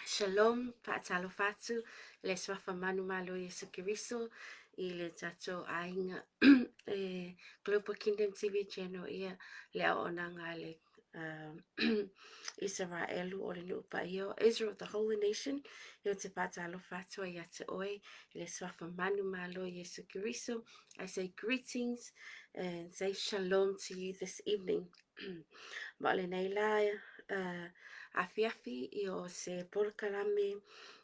Shalom, Pa'atalo Fatu, le swafa manu malo Yesu Kiriso, I le tato ainga Global Kingdom TV channel ia le au onanga le Israelu o le nupa io, Israel, the Holy Nation, io te Pa'atalo Fatu ia te oe, le swafa manu malo Yesu Kiriso. I say greetings and say shalom to you this evening. Ma'ale nei laia, afiafi I o se polokalame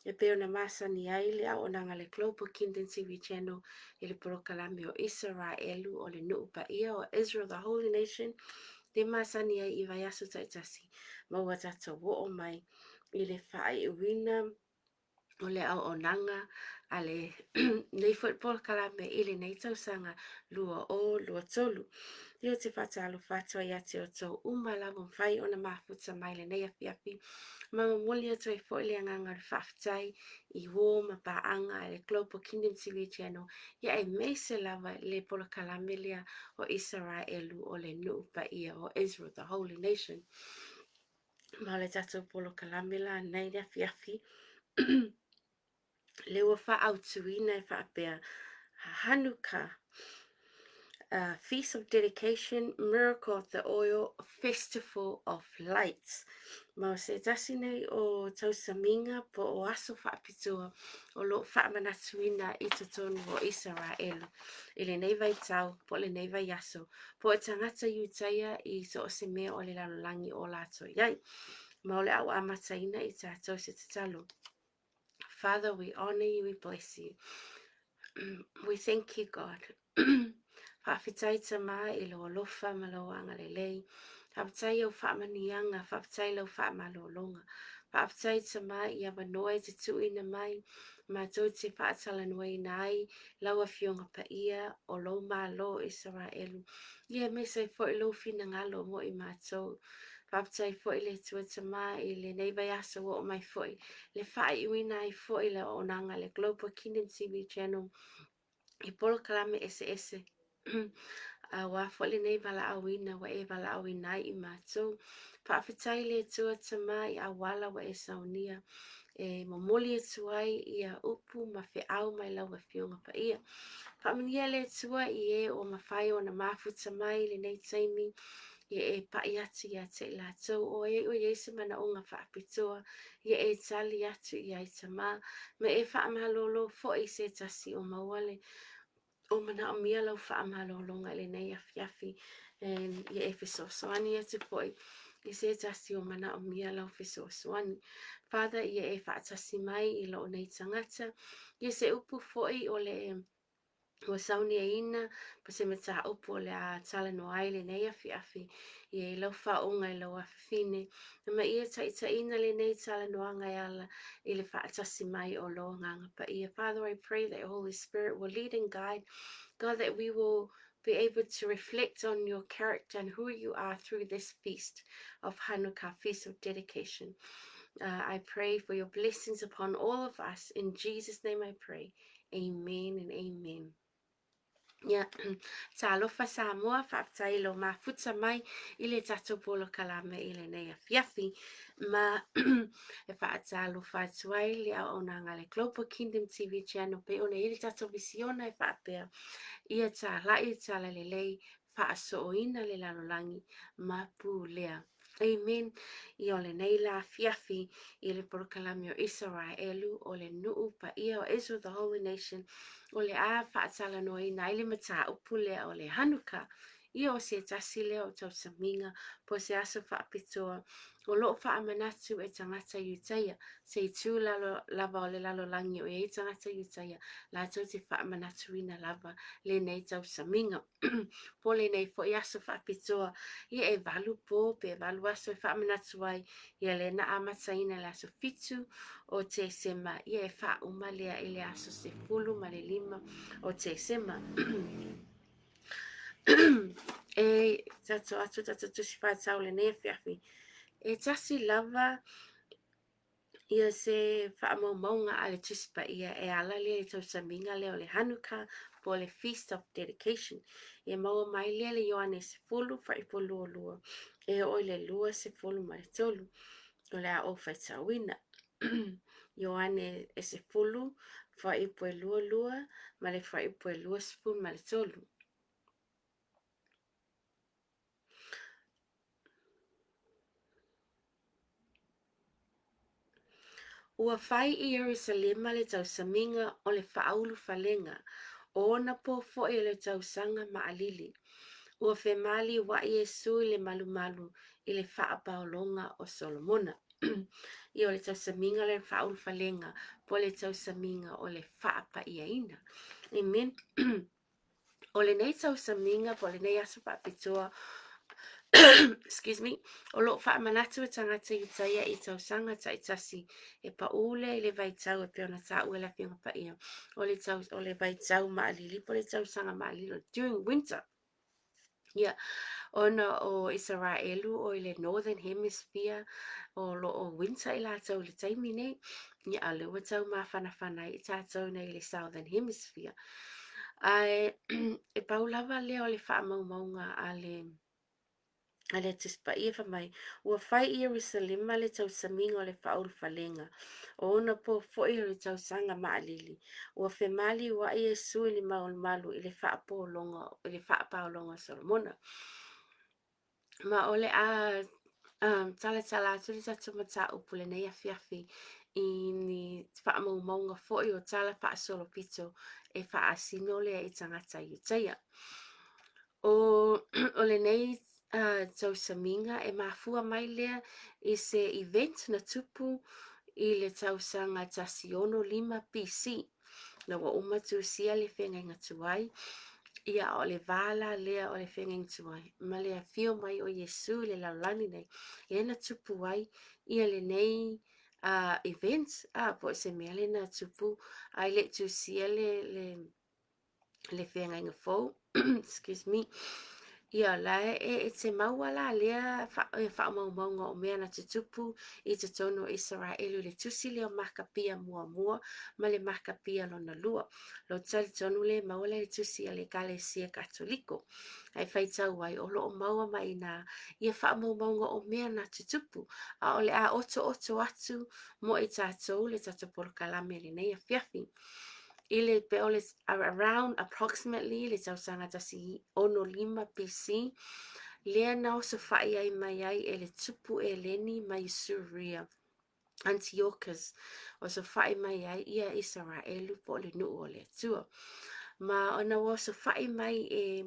e peo na masa ni aile au onanga le Global Kingdom TV channel I le polokalame o Israelu o le nuupa ia o Israel, the Holy Nation. Te masa ni ai I vai aso taitasi, maua tato wo o mai I le whae uwina o le au onanga a le nei football kalame I le nei tausanga lua o lua tolu. Io te whatalo whatoa ia te o tau umala mo whai o na mafuta mai le nei afiafi. Mama muli atu e fo le anganga le whaftai I wo ma paanga le Global Kingdom TV channel. Ia e meise lava le pola kalamelia o Israelu o le nuupa ia o Israel, the Holy Nation. Ma le tato polo kalamela nei le afiafi. Le ua wha au tuina e wha apea Hanukkah. Feast of Dedication, Miracle of the Oil, Festival of Lights. Ma se tasi nei o tausaminga po o aso whaapitua o lo whaamanatuina I totonu o Israel. I le nei vai tau, po le nei vai aso. Po e tangata iutaia I so o se mea o le lalolangi o lato iai. Ma o le au amataina I tātou se tatalo. Father, we honor you, we bless you. We thank you, God. Whaafitai ta mai I lo alofa ma lo anga lelei. Whaafitai au whaamanianga, whaafitai lau whaamalolonga. Whaafitai ta mai I amanoe te tuina mai. Ma tau te whaatala noe nai. Lau a fionga pa ia o lo ma lo Israelu. Ia me sai fo I lo fina ngalo mo I mātou. Whaafitai fo I le tua ta mai I le neiva asa o mai fo I. Le whaai uina I fo I le onanga le Global Kingdom TV channel. I polo kalame ese. Wa fole nei vala awina wa e vala awina I mātou. Whaafetai le tua tamai a wala wa e saunia. E mamoli e tuai I a upu ma fe au mai lau a fionga pa ia. Whaamania le tua I e o mawhai o na mafu tamai le nei taimi. Ia e pai atu ia te lātou o e se mana o ngā whaapitoa. Ia e tali atu ia I tama. Me e whaamalolo fo I se tasi o mawale. O mana o mia lau whaamalolonga le nei afiafi. Ia e fesoasoani atu poi. I se tasi o mana o mia lau fesoasoani. Father, ia e whaatasi mai I lo nei tangata. Ia se upu foi o le Ua sauni e ina, pa se mata upo le a tala no aile nei afi. Ia I lau whaonga I lau awhine. Na ma ia taita ina le nei tala no anga ala I le whaatasi mai o lo nganga pa ia. Father, I pray that your Holy Spirit will lead and guide. God, that we will be able to reflect on your character and who you are through this feast of Hanukkah, Feast of Dedication. I pray for your blessings upon all of us. In Jesus' name I pray. Amen and amen. Ia, talofa Samoa, whaatai lo mafuta mai I le tato polo kalame I le nei afiafi. Ma e whaatalo whaatuai le au onanga le Global Kingdom TV channel pe one I le tato visiona e whaapea. Ia tā lai tā la lelei whaaso o ina le lalolangi ma pu lea. Amen. I o le nei la fiafi I le porokalami o Israelu o le nuu pa ia o Israel, the Holy Nation. O le a whaatala no ina I le mata upu lea o le Hanukkah. ia o se tasi lea o tau saminga po se aso whaapitoa o loo whaamanatu e tangata iutaia se i tū lava o le lalo langi o e tangata iutaia la tau te whaamanatu ina lava le nei tau saminga po le nei fo i aso whaapitoa ia e valu po pe valu aso e whaamanatu ai ia le na amata ina le aso fitu o te sema ia e wha umalea i le aso se pulu ma le lima o te sema e tato atu tato tusi whaatau le nei whiawhi e tasi lava ia se whaamaumaunga a le tusipa ia e ala lea i tau saminga leo le Hanukkah po le Feast of Dedication e maua mai lea le Ioane se fulu whaipolo o lua e oi le lua se fulu ma le tolu o le a o whaitauina Ioane e se fulu whaipo e lua lua ma le whaipo e lua spoon ma le tolu. Ua whai i Jerusalema le tau saminga o le whaaulu whalenga o ona po fo e le tau sanga maalili. Ua whemali wa i Yesu i le malu malu i le whaapaolonga o Solomona. I o le tau saminga le whaaulu whalenga po le tau saminga o le whaapa i aina. Amen. O le nei tau saminga po le nei aso pitoa excuse me, o lo wha manatu e tangata i taia i tau sanga ta i tasi e pa ule i le vai tau e peona ta ue la whiunga pa ia o le vai tau maalili po le tau sanga maalili during winter. Yeah, ona o Israelu o i le Northern Hemisphere o lo o winter i la tau le taimi nei ia a lewa tau ma whanawhana i tātou nei le Southern Hemisphere. Ai e paulava leo le wha maunga a le tispa ia mai ua fai i Jerusalema le tau saminga o le whaul whalenga o ona po foi le tau sanga maalili ua whemali ua i Yesu i le maul malu i le whaapolonga Solomona ma ole a tala atu li tatu mata upule nei a fiafi i ni whaamaunga foi o tala wha solo pito e wha asino le i tangata i utaia o le nei tau saminga e mafua mai lea i se event na tupu i le tau sanga tasiono 5 BC na wa umatu sia le whenga tuai ia o le vala lea o le whenga tuai ma lea fio mai o Yesu le laulani nei le na tupu ai ia le nei events po se mea le na tupu ai le tu sia le whenga fau excuse me ia la e te maua la lea wha maunga o mea na te tupu i te tono Israelu le tusi leo makapia mua ma le makapia lona lua. Lo tali tonu le maua le tusi a le kalesia katoliko. Ai whaitau ai o loo maua mai na ia wha maunga o mea na te tupu. A ole a oto atu mo i tātou le tato polo kalame le nei a fiafi. Ile peole around approximately le tau sanga tasi ono 5 BC lea na o se whai ai mai ai e le tupu e leni mai Syria Antiochus o se whai mai ai ia Israelu po le nuu o le tua ma ona o se whai mai e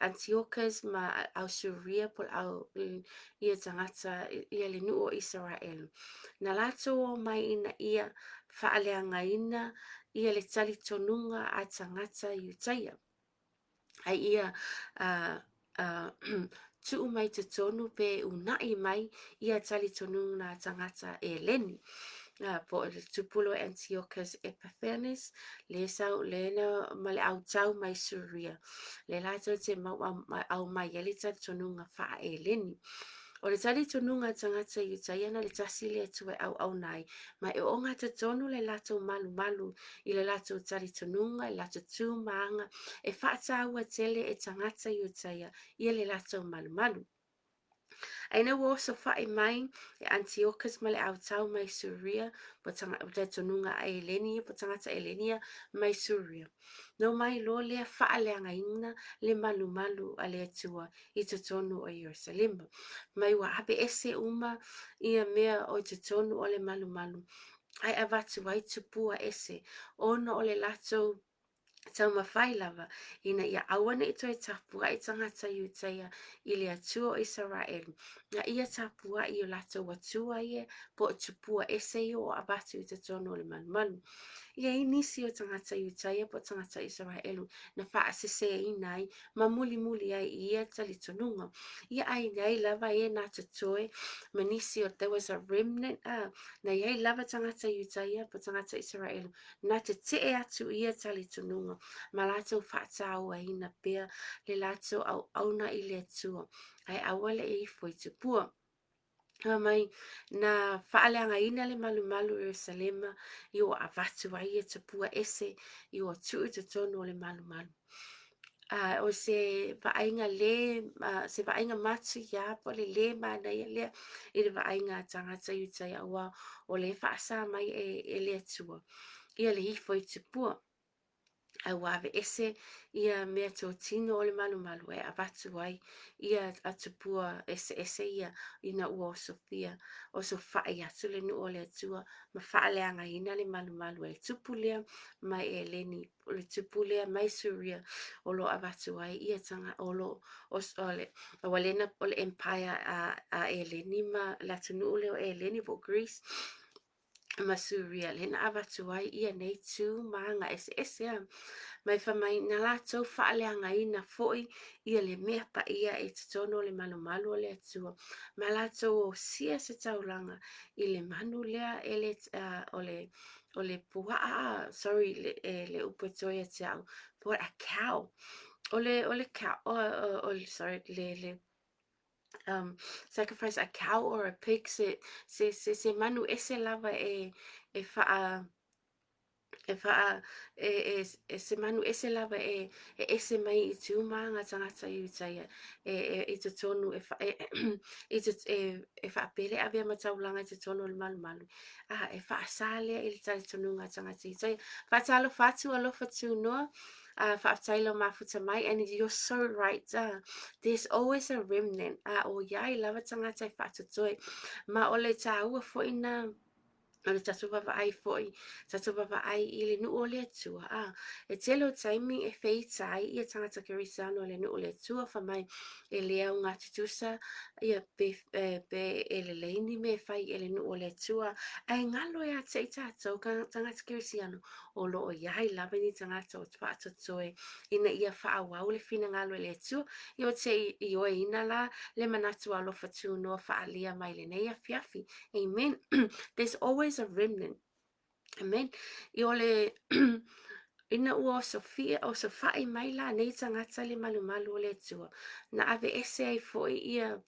Antiochus ma au Syria po au ia tangata ia le nuu o Israelu na lato o mai ina ia whaaleanga ina ia le tali tonunga a tangata i utaia. Ai ia tu mai te tonu pe unai mai ia tali tonunga a tangata e leni. Po le tupulo Antiochus Epiphanes le sau lena ma le au tau mai Syria. Le lato te au mai ele tali tonunga wha e leni. O le tali tonunga tangata i utaia na le tasi le tue au nai. Ma e o ngā te tonu le lato malu i le lato tali tonunga, i lato tū maanga, e whaata ua tele e tangata i utaia i le lato malu. Aina wo so whae mai e Antiochus ma le au tau mai Syria, po tangata tonunga a Elenia, po tangata Elenia mai Syria. No mai lo lea wha leanga ina le malu a lea tua i te tonu o Jerusalem. Mai wa hape ese uma ia mea o te tonu o le malu. Ai avatu ai tupua ese, ona o le lato Tau mawhai lava, ina ia awana i toi tapua i tangata iutaia i le atua o Israel. Na ia tapua i o lato watua ie, po o tupua ese i o abatu i te tono le manu. Ia i nisi o tangata iutaia po tangata Israelu na wha asese i nai, ma muli muli ai i ia tali tonunga. Ia ai nei lava e na tatoe, ma nisi o there was a remnant na ia i lava tangata iutaia po tangata Israelu, na te e atu ia tali tonunga, ma lato whaatau ai na pia le lato au auna i le atua, ai awale e i fwoi tupua. Mai na whaaleanga ina le malu malu Jerusalema i o avatu ai e tapua ese i o tuu te tono le malu malu. O se vaainga le, se vaainga matu ia po le mana ia lea i le vaainga tangata iutai awa o le whaasa mai e le atua. Ia le hifo i tupua. Ai wawe ese ia mea tō tino o le malu malu e avatu ai ia atupua ese ia ina ua o Sofia o so whae atu le nu o le atua ma whaaleanga ina le malu malu e tupu lea mai e leni o le tupu lea mai suria o lo avatu ai ia tanga o lo o walena o le empire a e leni ma latunu leo e leni po Greece ma suria lena avatu ai ia nei tu maanga ese mai whamai na lātou whaaleanga ina foi ia le mea pa ia e te tono le manu malu o le atua. Ma lātou o sia se taulanga i le manu lea e le o le puaa, sorry, le upetoia te au, for a cow. O le cow, sorry, sacrifice a cow or a pig se manu ese lava e wha se manu ese lava ese mai i tu manga tangata i utaia i te tonu e wha pere avea mataulanga i te tonu le malu malu e wha asale i le tali tonu ngā tangata i utaia wha talo fatu alofa tu noa wha tailo mafuta mai and you're so right there's always a remnant o iai lava tangata i wha tutoi ma ole ta ua fo ina ana tatu baba ai foi tatu baba ai I le nu o le atua e telo taimi e fei tai ia tangata kerisano le nu o le atua fa mai e lea ngā tutusa ia pe e le leini me fai e le nu o le atua ai ngalo e a te tatou tangata kerisiano o lo o iai lava ni tangata o tpatotoe ina ia faa wau le fina ngalo e le atua i o te I o ina la le manatu alofa tu no faa lia mai le neia fiafi amen. There's always a remnant. Amen. I ole ina ua o Sofia mai la nei tangata le malu malu o le tua. Na ave ese ai foi ia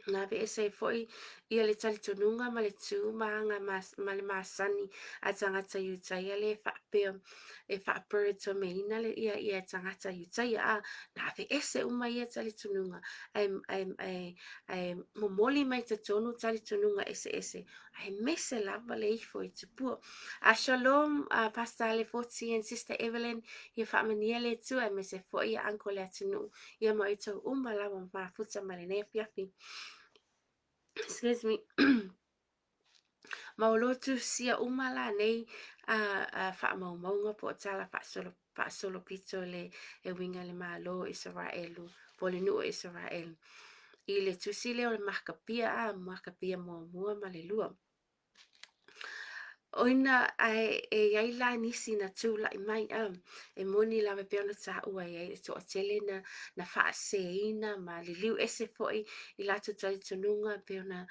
na ve ese foi ia le tali tonunga ma le tu maanga ma le masani a tangata iutai le whapea e whapere to me ina le ia tangata iutai na ve ese uma ia tali tonunga ai momoli mai te tonu tali tonunga ese ai mese lava le ifo I tupua shalom Pastor Le Forti and Sister Evelyn ia whamania le tu ai mese foi ia anko le atinu ia mo ito lava ma futa ma le ne fiafi excuse me Maolotu sia umala nei fa maunga po tala fa solo pito le e winga le malo Israelu po le nu Israel I le tusile o le makapia mo ma le lua Oina e ai la nisi na tu la mai e moni la me peona ta ua e to tele na fa seina ma le liu ese foi I la tu tai tununga peona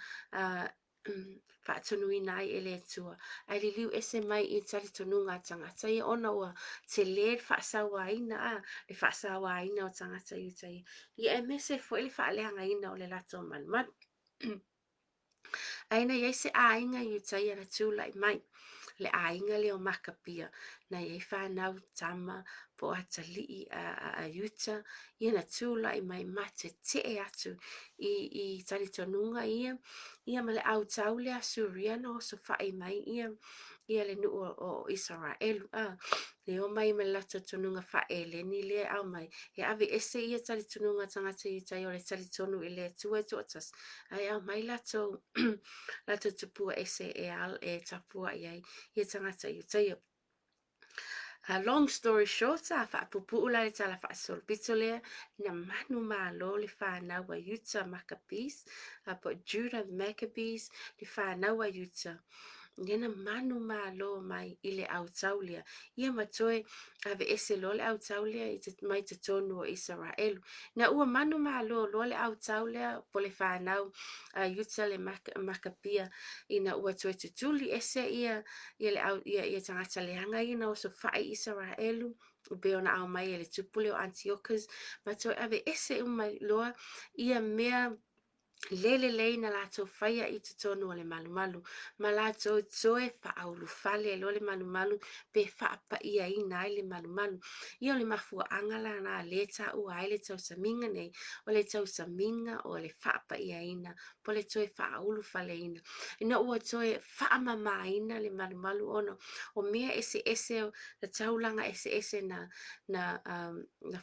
fa tunu nai ele tua ai le liu ese mai I tali tununga tanga tai ona ua te le fa sawa ina le fa sawa ina o tanga tai tai I e mese foi le fa le anga ina o le lato man Aina ia se ainga I tai ana tu lai mai le ainga le o makapia na ia whanau tama po atalii a yuta ia na tūla I mai mate te atu I tali tonunga ia ma le au tau le asuriana o so whae mai ia le nu o Israel le o mai me lata tonunga whae le ni le au mai e ave ese ia tali tonunga tangata I tai o le tali tonu I le tua totas ai au mai lato lato tupua ese e al e tapua iai ia tangata I tai Long story short, a whaapupu'ula le tala whaasolopito lea, na manu mālo le whanau a Utah Maccabees, but Judah Maccabees le whanau a Utah. Nena manu mālo mai I le autaulia. Ia matoe ave ese lo le autaulia I te mai te tonu o Israelu. Na ua manu mālo lo le autaulia po le whanau a Utah le Maccabea. Ina ua toe tutuli ese ia ia tangata leanga ina o so whae Israelu. Be ona au mai le tupule o Antiochus. Matoe ave ese umai loa ia mea lele lei na lato whaia I te tonu o le malu malu. Ma lato toe whaaulu whale lo le malu malu pe whaapa ia ina ai le malu malu. Ia o le mafua angala na leta ua ai le tau saminga nei o le tau saminga o le whaapa ia ina po le toe whaaulu whale ina. Ina ua toe whaamama ina le malu malu ono o mea ese ese o na taulanga ese ese na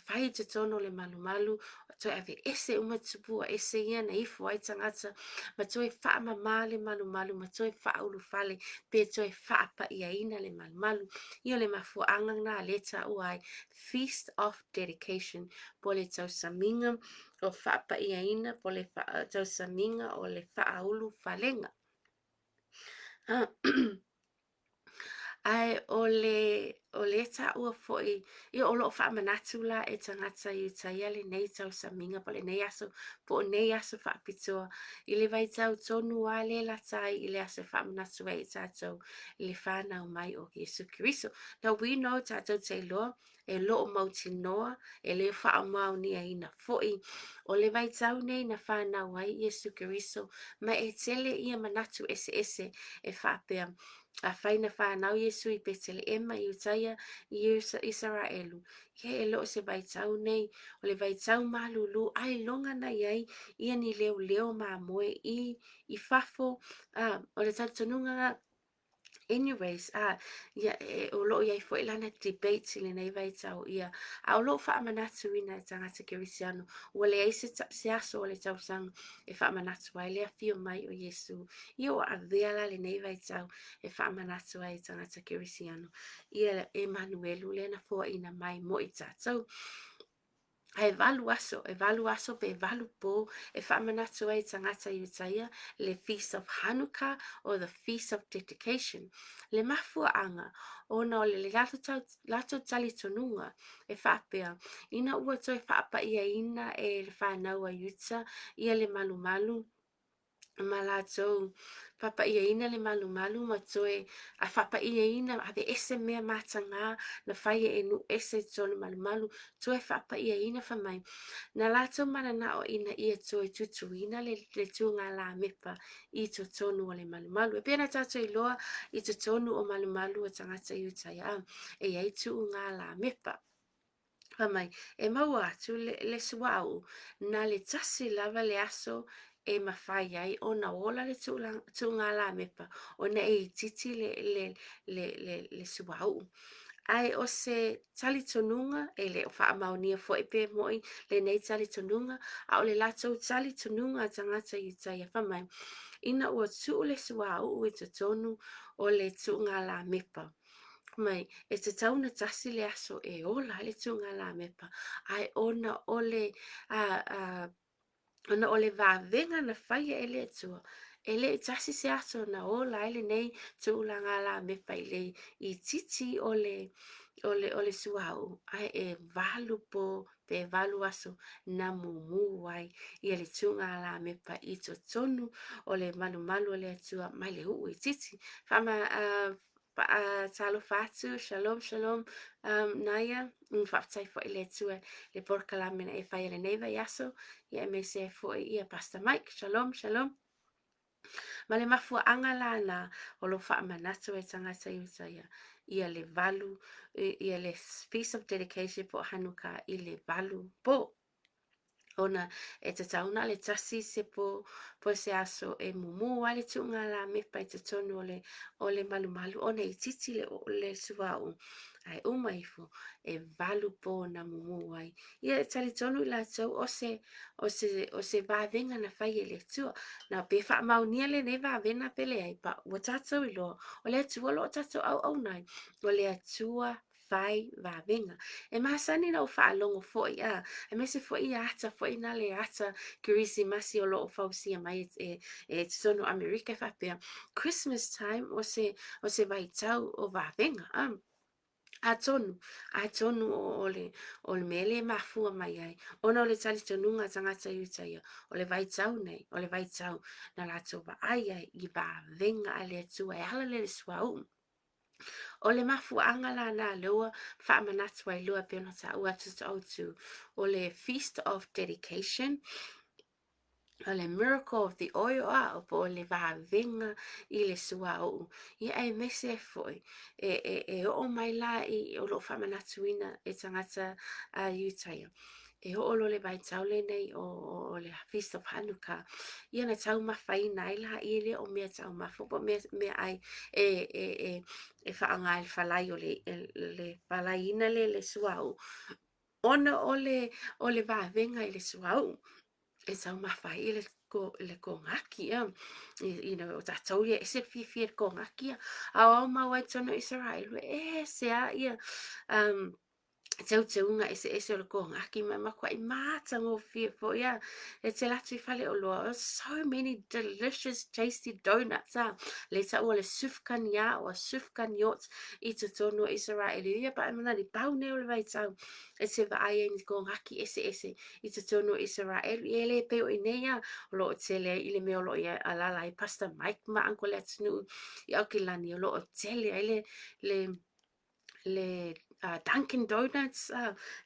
whai te tonu o le malu malu toe ave ese umatupua ese ia na ifu ai tangata ma toe whaamama le malu malu ma toe whaaulu whale pe toe whaapa ia ina le malu malu ia le mafua anganga leta uai Feast of Dedication po le tau saminga o whaapa ia ina po le tau saminga o le whaaulu whalenga. Ai o le ta ua foi I o lo fa manatu la e tangata I taia le nei tau saminga po le nei aso po nei aso fa pitoa I le vai tau tonu a le la tai I le aso fa manatu e tatou I le whanau mai o Jesu Kiriso. Now we know tatou te loa e lo mauti noa e le wha mau ni a ina foi o le vai tau nei na whanau ai Jesu Kiriso ma e tele ia manatu ese ese e whapea a whaina whanau Yesu I Betele Emma I Utaia I Israelu. Ke e loo se vaitau nei, o le vaitau malulu ai longa na iai, ia ni leo leo ma moe I fafo, o le tatanunga anyways, ia o loo iai fo ilana debate le nei vaitau ia, a o loo wha amanatu ina tangata kerisiano, ua le aise se aso o le tausang e wha amanatu ai, lea fio mai o Yesu, ia o a veala le nei vaitau e wha amanatu ai tangata kerisiano, ia Emanuelu le na fo ina mai mo I tātou. E valu aso pe valu po e whamanatu ai tangata I Utaia le Feast of Hanukkah or the Feast of Dedication. Le mafua anga ona o le lato tali tonunga e whapea. Ina ua toi whaapa ia ina e le whanau a Utah ia le malu malu. Ma latou papa ia ina le malu malu ma toe a whapa ia ina ave ese mea matanga na whaia e nu ese tonu malu malu toe whapa ia ina whamai na latou manana o ina ia toe tutuina le tunga la mepa I to tonu o le malu malu e pena tatou I loa I to tonu o malu malu o tangata I Utaia e ai tunga la mepa Whamai, e maua atu le suau na le tasi lava le aso e mawhai ai o na ola le tunga la mepa o na e titi le suau. Ai o se tali tonunga e le wha maunia fo e pe moi le nei tali tonunga a o le lato tali tonunga tangata I Utaia whamai. Ina ua tu le suau ue te tonu o le tunga la mepa. Mai, e te tauna tasi le aso e ola le tunga la mepa. Ai ona ole ona ole vavenga na whaia e le atua. E le tasi se aso na ola ele nei tunga la mepa I le I titi ole suau. Ai e valu po pe valu aso na mumu ai I le tunga la mepa I to tonu ole malu malu le atua mai le uu I titi. Whama talo fatu, shalom, shalom, Naya, whaptai fo I le tue, le porkalamina e whai le neiva yaso, ia me se fo ia Pastor Mike, shalom, shalom. Ma le mafua angala na o lo wha manatu e tangata I Utaia, ia le valu, ia le Feast of Dedication po Hanukkah, I le valu po. Ona e te tauna le tasi se po se aso e mumu ale tunga la mepa I te tonu o le malu malu ona I titi le suau ai umaifu e valu po na mumu ai ia e tali tonu I la tau o se vavenga na whai e le tua na pe wha maunia le ne vavena pele ai pa o tatou I loa o le atua lo tatou au nai o le atua fai vavenga. E masani na o whaalongo foi a. E mese foi ata foi na le ata kirisi masi o loo fausia mai e sono Amerika whapea. Christmas time o se vai tau o vavenga. A tonu o le mele mafua mai ai. Ona o le tali tonunga tangata iutaia. O le vai tau nei, o le vai tau na la toba ai ai i vavenga a le atua e hala le swau. O le mafuanga la na loa whaamanatu ai loa peona ta ua tuta autu. O le Feast of Dedication. O le miracle of the oil a o po le vavenga i le sua o. I ai mese foi. O mai la i o lo whamanatuina e tangata a Utaia. E o lo le vai taule nei o le Feast of Hanukkah. Ia na tau mawhaina i la i le o mea tau mawhopo mea ai e whaanga il whalai o le whalaina le suau. Ona o le vavenga i le suau. E tau mawhai i le ko ngaki ia. O tātou ia e se whiwhi ko ngaki ia. A o mawai tono Israel. E se a ia. Tau unga ese o le ko ngaki mai makwa I mata ngō whia po ia. E te latu I whale o loa. So many delicious tasty donuts a. Le tau o le sufkan ia o sufkan yacht I te tono Israel. Ia pa emana ni pau ne o le vai tau. E se va ai ni ko ngaki ese I te tono Israel. I le pe o inea o lo o tele I le meo lo ia alala I pasta Mike ma anko le atinu I au ki lani o lo o tele ai le Dunkin Donuts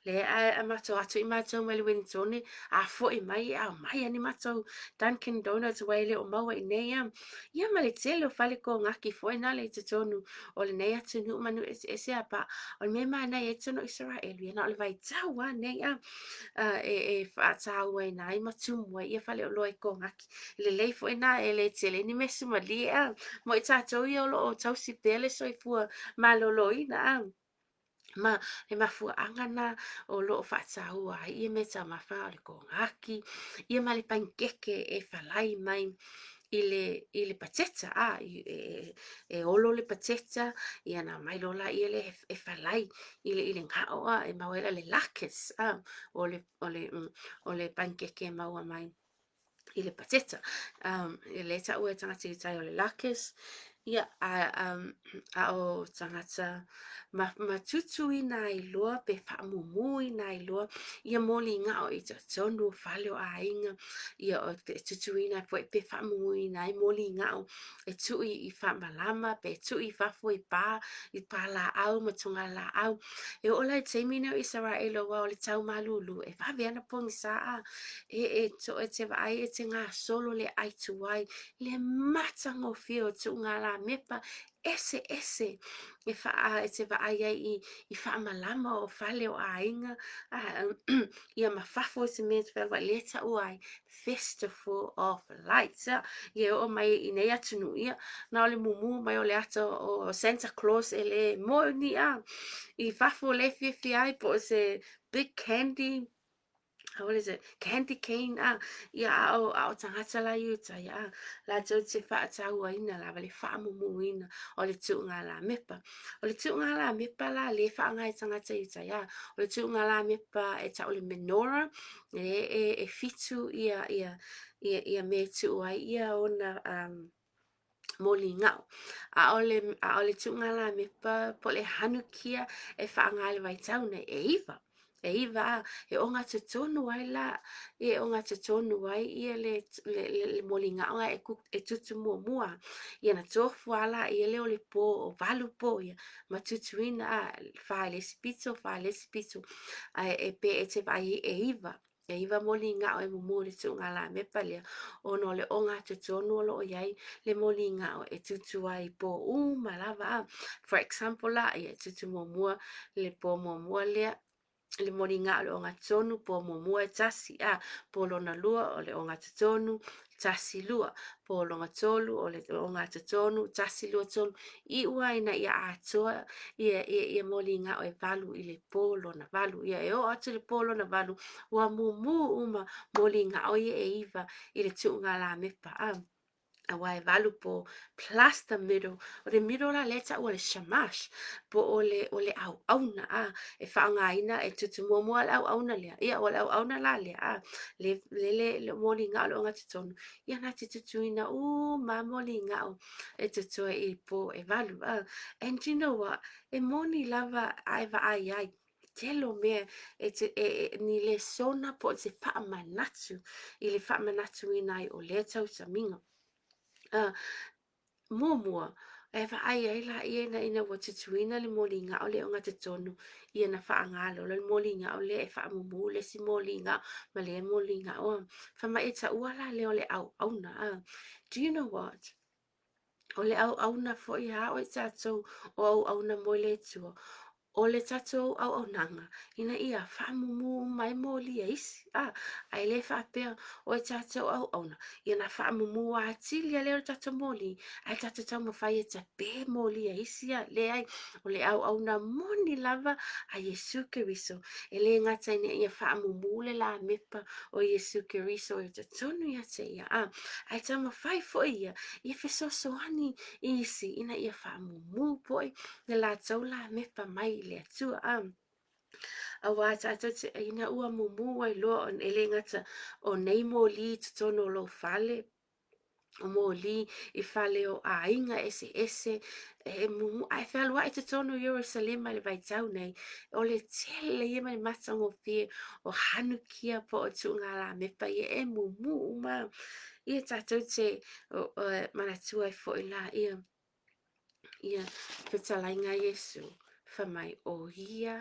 le a mato atu I mato mai le winitone a fo I mai ani mato Dunkin Donuts wai le o maua I nei ia ma le tele o fale ko ngaki fo na le te tonu o le nei atu nu manu ese apa o le mema nei e tono Israel ia na o le vai tau nei e whaatau ai na I matumu ia fale o loe ko ngaki le leifo na e le tele ni mesu ma li mo I tātou ia o lo o tau si pele so I fua malolo ina ma e mafua angana o lo whaatau ai ia me tau mawha o le ko ngaki ia ma le pankeke e whalai mai I le pateta e olo le pateta ia na mai lola ia le e whalai I le ngao e mawela le lakes o le pankeke maua mai I le pateta I le ta ua tangata I tai o le lakes ia a o tangata ma tutu ina I loa pe whaamumu ina I loa ia moli ngao I te tonu whale o a inga ia o te tutu ina pe whaamumu ina I moli ngao e tui I whaamalama pe tui whafo I pā la au matunga la au e ola I te mina o Israel o wa o le tau malulu e whaweana pongi saa e te vai e te ngā solo le ai tuai le matango fio tu ngā la mepa ese e wha e te vai I whaamalama o whale o ainga ia mawhafo se mea te whelwa leta uai Festival of Lights ia o mai I nei atunu ia na o le mumu mai o le ato o Santa Claus e le mo ni I whafo le whiwhi ai po se big candy what is it? Candy cane ia a o tangata la iuta ia la tau te whaatau ina la wale whaamumu ina o le tuunga la mepa o le tuunga la mepa la le whaangai tangata iuta ia o le tuunga la mepa e tau le menorah e fitu ia me tu ai ia ona moli ngau a ole tuunga la mepa po le Hanukkah e whaangai vai tau nei e iwa e onga te tonu ai la e onga te tonu ai ia le moli ngau e tutu mua ia na tofu ala ia le ole po o valu po ia ma tutu ina whaile sipito e pe e te vai e iwa moli ngau e mumu le tuunga la mepa lia ono le onga te tonu lo iai le moli ngau e tutu ai po malava for example la ia tutu mua le po mua lea le moli ngau le onga tonu po mua tasi po lona lua o le onga tonu tasi lua po longa tolu o le onga tonu tasi lua tolu I ua ina ia atoa ia moli ngau e valu I le po lona valu ia e o atu le po lona valu ua mumu uma moli ngau ia e iwa I le tuunga la mepa Awa e walu po plus the middle. O le middle la leta o le shamash. Po o le au auna a. E whaangaina e tutu mua le au auna lea. Ia o le au auna la lea a. Le moli ngā o ngā tutonu. Ia nga te tutuina ma moli ngā o. E tutua I po e walu a. And you know what? E moni lava ai wa ai. Telo mea ni le sona po te wha manatu. I le wha manatu inai o le tau saminga. Mua e va ai la ina wa tutuina le molinga o le o ngata tonu ia na fa ngalo le molinga o le e fa mumu le si molinga ma le molinga o fa ma eta uala le o le au na do you know what o le au na fo ia o tatou o au na mo le tu o le tatou au nanga ina ia fa mumu mai moli isi ai le fa pe o tatou au na ia na fa mumu a tilia le tatou moli ai tatou tau mo fai ta pe moli isi le ai o le au na moni lava a Yesu Keriso e le ngata ina ia fa mumu le la mepa o Yesu Keriso e tatou ia te ia ai tau mo fai fo ia fe so ani isi ina ia fa mumu poi le la tau la mepa mai le tu a wa tata te ina ua mumu ai lo on ele ngata o nei mo li tono lo fale o mo li I fale o a inga ese e mumu ai fale wa te tono Jerusalem le vai tau nei o le tele ia mai matango fie o Hanukkah po o tu ngala mepa e mumu ma ia tata te mana tu ai fo ila ia petalainga Yesu famai o hia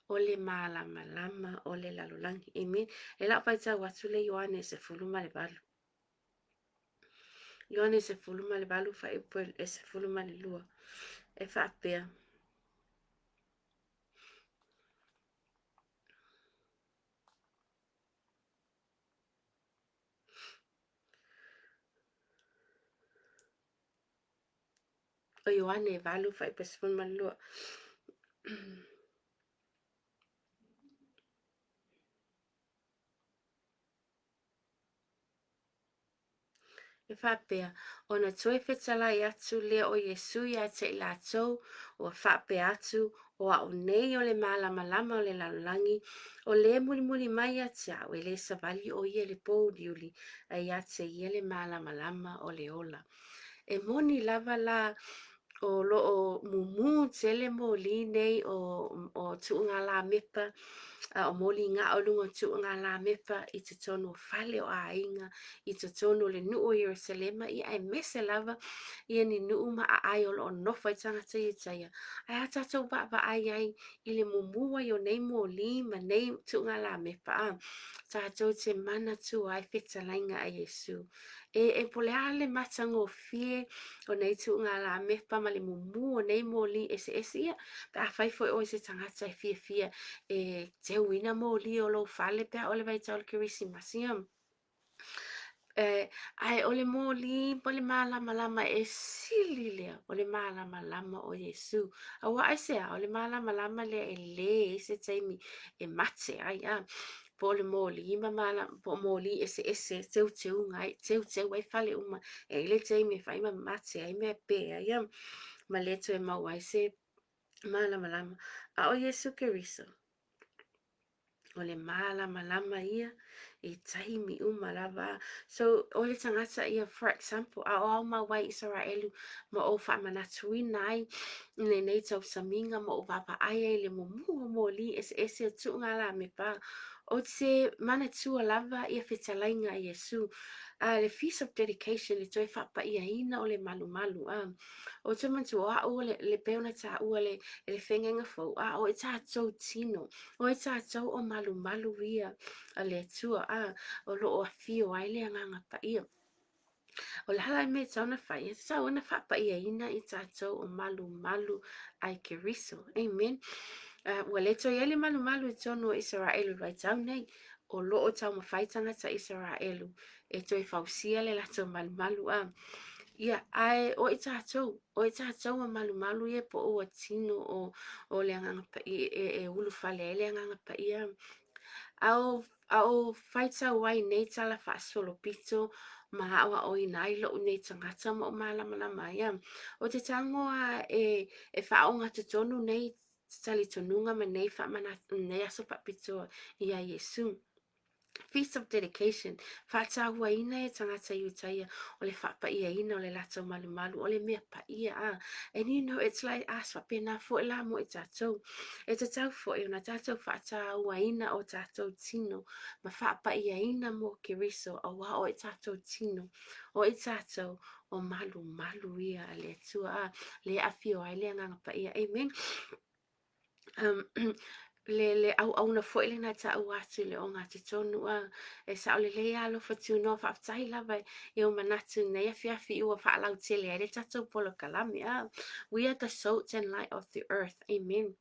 o le malama o le lalolangi. Amen. E la paita watu le Ioane se fuluma le balu. Ioane se fuluma le balu fa e se fuluma le lua. E fa apea. O Ioane e balu fa e se fuluma le lua. E whapea, o na toi whetala I atu lea o Yesu I ate I lātou, o whapea atu, o a o nei o le malama o le lalangi, o le muli mai ate au, e le savali o ia le pōdiuli, a I ate ia le malama o le ola. E moni lava la o lo mumu tele mo li nei o tuunga la mepa, o moli ngā o lunga tuunga la mepa I te tono fale o a inga, I te tono le nuu o Jerusalema I ai mese lava I ni nuu ma a ai o lo nofa I tangata I taia. Ai a tatou ba ai I le mumua I o nei mo li ma nei tuunga la mepa a. Tatou te mana tu ai whetalainga a Yesu. E pole ale matango fie o nei tuunga la mepa ma le mumu o nei mo li ese ia. Pa a fai foi o se tangata I fia te uina mo li o lo fale pe o le vai tau le kirisi masiam. Ai o le mo li po le malama sili lea o le malama o Yesu. A wa ai sea o le malama lea le se taimi mate ai po le mo li po mo li ese teu ngai teu ai fale uma le taimi fai ma mate ai me pe ai ma le tu mau ai se malama a o Yesu Keriso. O le malama ia taimi lava. So o le tangata ia, for example, a o ma wai Israelu ma o wha manatuina ai nei tau saminga ma o papa ai le mo li ese tuunga la me pa. O te manatua lava ia whetalainga Yesu. Le Feast of Dedication le toi whapa ia ina o le malu. O te mantu o le peona ta ua le whengenga fau. O e tātou tino. O e tātou o malu ia a le tua o lo o fio ai le nganga pa ia. O le hala me tau na whai, e tau na whapa ia ina I tātou o malu ai Keriso. Amen. Ua le toi ele malu I tono Israelu vai tau nei, o lo o tau mawhaitanga ta Israelu, e toi fausia le lato malu Ia, ai, o I tātou o malu ia po o atino o le nganga pa ia, ulu fale le nganga pa ia. Au faita wai nei tala fa solo pito Maawa o inai lo nei tangata mo malama ia. O te tangoa e whaonga te tonu nei tali tonunga ma nei whamana nei aso papito ia Yesu. Feast of Dedication, whaatahua ina e tangata iutaia, o le whaapaia ina o le lato malu, o le mea paia. And you know, it's like us, whapena fo e la mo e tatou. E te tau fo e ona tatou whaatahua ina o tatou tino, ma whaapaia ina mo ke riso, a wa o e tatou tino, o e tatou o malu ia le tua, le afio ai le nganga paia. Amen. Le au na foi le na ta au atu le o ngati tonu e sa ole le alo fatu no fa tai lava e o manatu nei afi ua fa lau tele e le tatou polo kalami we are the salt and light of the earth. Amen.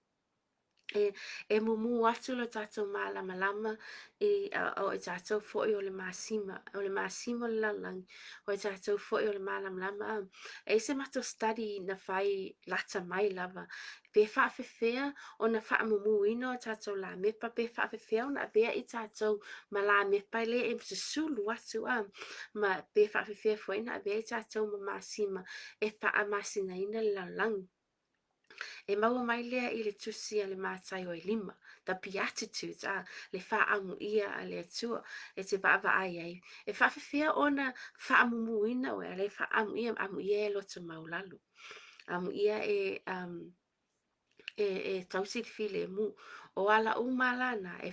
E mumu atu lo tatou malama o e tatou foi o le masima le lalang o e tatou foi o le malama e se mato study na fai lata mai lava pe whaafewhea o na whaamumu ino o tatou la mepa pe whaafewhea o na bea i tatou ma la mepa le e msasulu atu ma pe whaafewhea foi na bea i tatou ma masima e wha masina ina le lalang. E maua mai lea I le tusi a le mātai o e lima. The Beatitudes, le whaamu ia a le atua, e te waava ai ai. E whaafewhea o na whaamumu ina o e le whaamu ia, amu ia e loto maulalu. Amu ia e tausi file mu o ala umalana e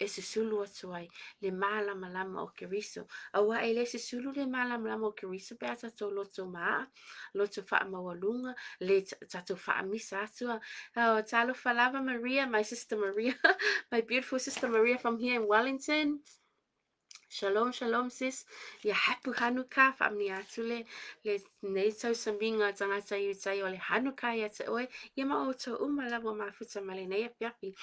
susulu atu ai le malama o keriso awa e le susulu le malama o keriso pe ata to loto maa loto fa mawalunga le tato fa misa atu oh talo falava Maria, my sister Maria my beautiful sister Maria from here in Wellington. Shalom, shalom, sis. Ya happy Hanukkah. Famni atule le neito saminga tangata yutai ole Hanukkah ya te oe. Yama oto umalawa mafuta malinea piapi.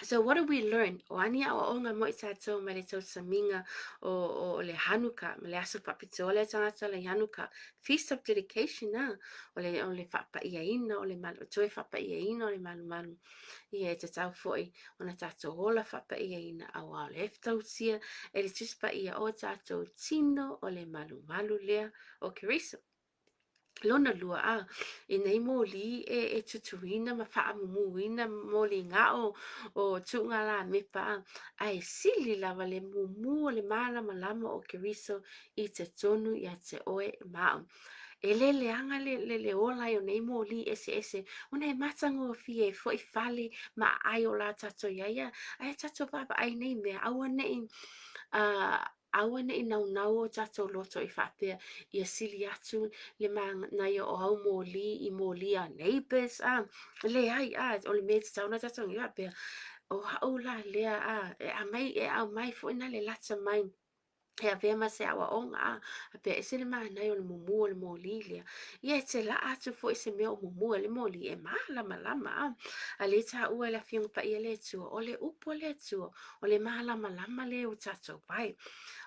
So what do we learn? O ania o onga mo itato ma le tau saminga o le Hanukkah, ma le aso papito le tangata le Hanukkah. Feast of Dedication na. O le whapa ia ina, o le malu, toe whapa ia ina, o le malu. Ia te tau foi, o na tato hola whapa ia ina awa o le eftau sia, e le tuspa ia o tato tino o le malu lea o Keriso. Lona lua e nei mo li e tutuina ma wha amumuina mo li ngā o tunga la mepa ai sili lava le mumu o le malama o Keriso I te tonu I a te oe mao. E le anga le ola o nei mo li ese ona e matango fie fo I fale ma ai o la tato iaia ai tato papa ai nei mea awana I nau o tato loto I whapea I a sili atu le mang nai o au mōli I mōli a neighbors le ai o le mea tau na tato ngi whapea o hau la lea e au mai fo ina le lata mai e avea ma se awa onga a pe ese le nai o le mumu o le mōli lea ia te la atu fo ese mea o mumu o le mōli e malama a le ta ua le fiong pa ia le tua o le upo le tua o le malama le o tato pai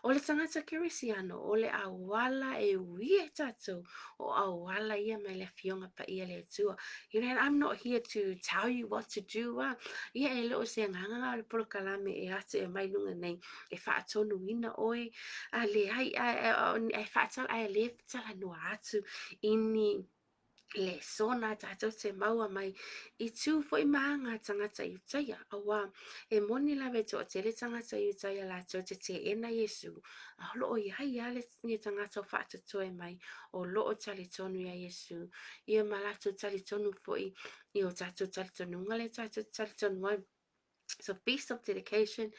o le tangata Kerisiano o le awala e ui tato o awala ia mai le fionga pa ia le tua. You know, I'm not here to tell you what to do. Ia e leo se nganga le polo kalame e ate e mai lunga nei e whaatonu ina oe a le ai e whaatal ai le tala no atu ini le sona tatou te maua mai I tū foi maanga tangata iutaia awa e moni lawe to te le tangata iutaia la te ena Yesu a lo o iai ale ni tangata o whaatatoe mai o lo o tali tonu ia Yesu ia malato tali tonu foi I o tatou tali tonu ngale tatou tali tonu ai. So Feast of Dedication,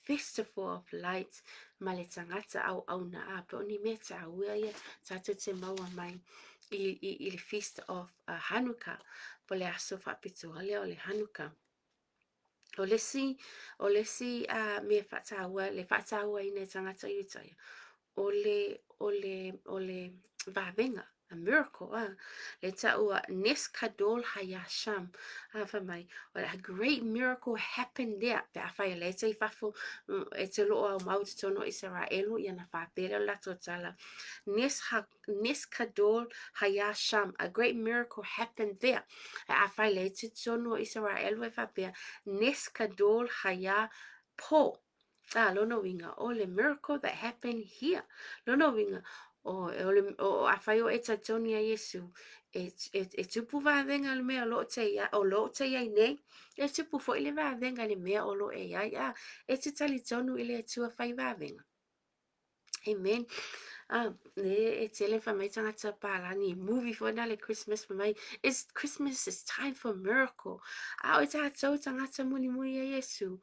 Festival of Lights, ma le tangata au na pe oni me ta ua ia tatou te maua mai I le Feast of Hanukkah, po le aso whapito o le Hanukkah. O lesi me whataua, le whataua I ne tangata iutaia. O le vavenga, a miracle, le taua Nes Kadol Hayasham, mai, well, a great miracle happened there. Pe a whai le te whafo, e te loo au mau te tono Israelu, ia na whapere la totala. Nes Kadol Hayasham, a great miracle happened there. A whai le te tono Israelu e whapere, Nes Kadol Haya Po. Lono winga o le miracle that happened here. Lono winga o a whai o e tatoni a Yesu. E tupu vāwenga le mea lo te ia, o lo te ia nei. E tupu fo ile vāwenga le mea o lo e ia. E te tali tonu ile tua whai vāwenga. Amen. E tele fa mai tangata pālani movie for na le Christmas for mai. It's Christmas is time for miracle. O e tātou tangata muni muni a Yesu.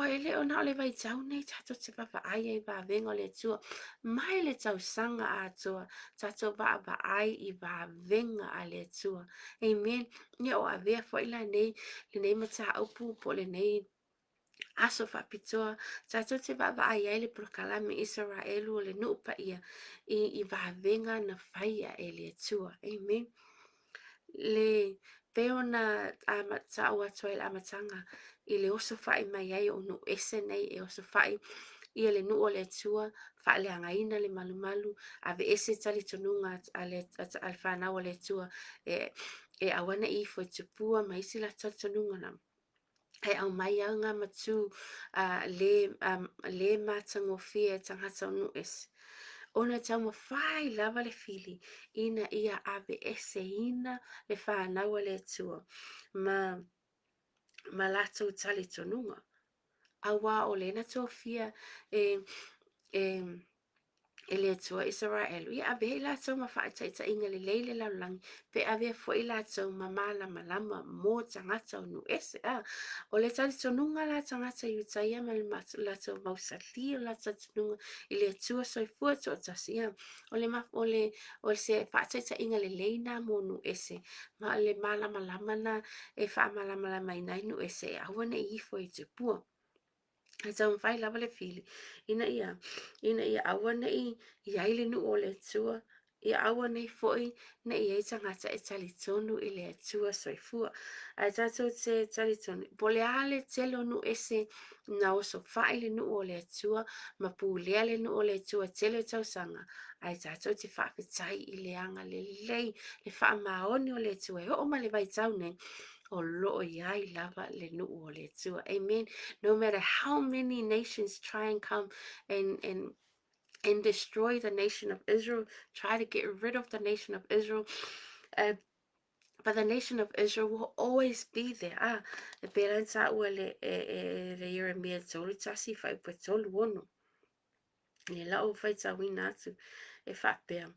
Ele o na le vai tau nei tato te papa ai e ba venga le tua. Mai le tau sanga a tua. Tato ba ai I ba venga a le tua. Amen. Ni o a vea fo ila nei. Le nei mata aupu po le nei. Aso fa pitoa. Tato te papa ai e le prokalame Israelu o le nupa ia. I ba venga na faia e le tua. Amen. Le peona a watu ele amatanga I le oso fai mai ai o no ese nei e oso fai I le nu o le tua fa le angaina le malu malu ave ese tali tonunga ale al fana o le tua e awana I fo tupua mai sila tonunga na e au mai anga matu le matangofia tangata o nu ese ona tau mawhai lava le fili ina ia ave ese ina le whanau le tua ma lato tali tonunga awa o le na tofia e le tua Israel ia ave he lato mawhai taita inga le leile lau langi pe ave fo I lato mamala malama mo tangata o nu ese o le tali tonunga la tangata iutaia ma le lato mausali o lato tonunga I le tua soifua to tasia o le se whaataita inga le leina mo nu ese ma le malama lama na e wha malama lama I nai nu ese awane I fo I te pua e tau mwhai lava le fili ina ia awa nei I aile nu o le tua I awa nei foi na I e tangata e tali tonu I le tua soifua a tatou te tali tonu po le ale telo nu ese na oso whai le nu o le tua ma pu lea le nu o le tua telo tau sanga a tatou te whaapetai I le anga le lei le wha maoni o le tua e o ma le vai tau nei o loo iai lava le nu o le tua. Amen. No matter how many nations try and come and destroy the nation of Israel, try to get rid of the nation of Israel, but the nation of Israel will always be there. E pera nta ua le Yeremia tolu tasi fai pa tolu ono. Le lau fai tawina atu e whapea.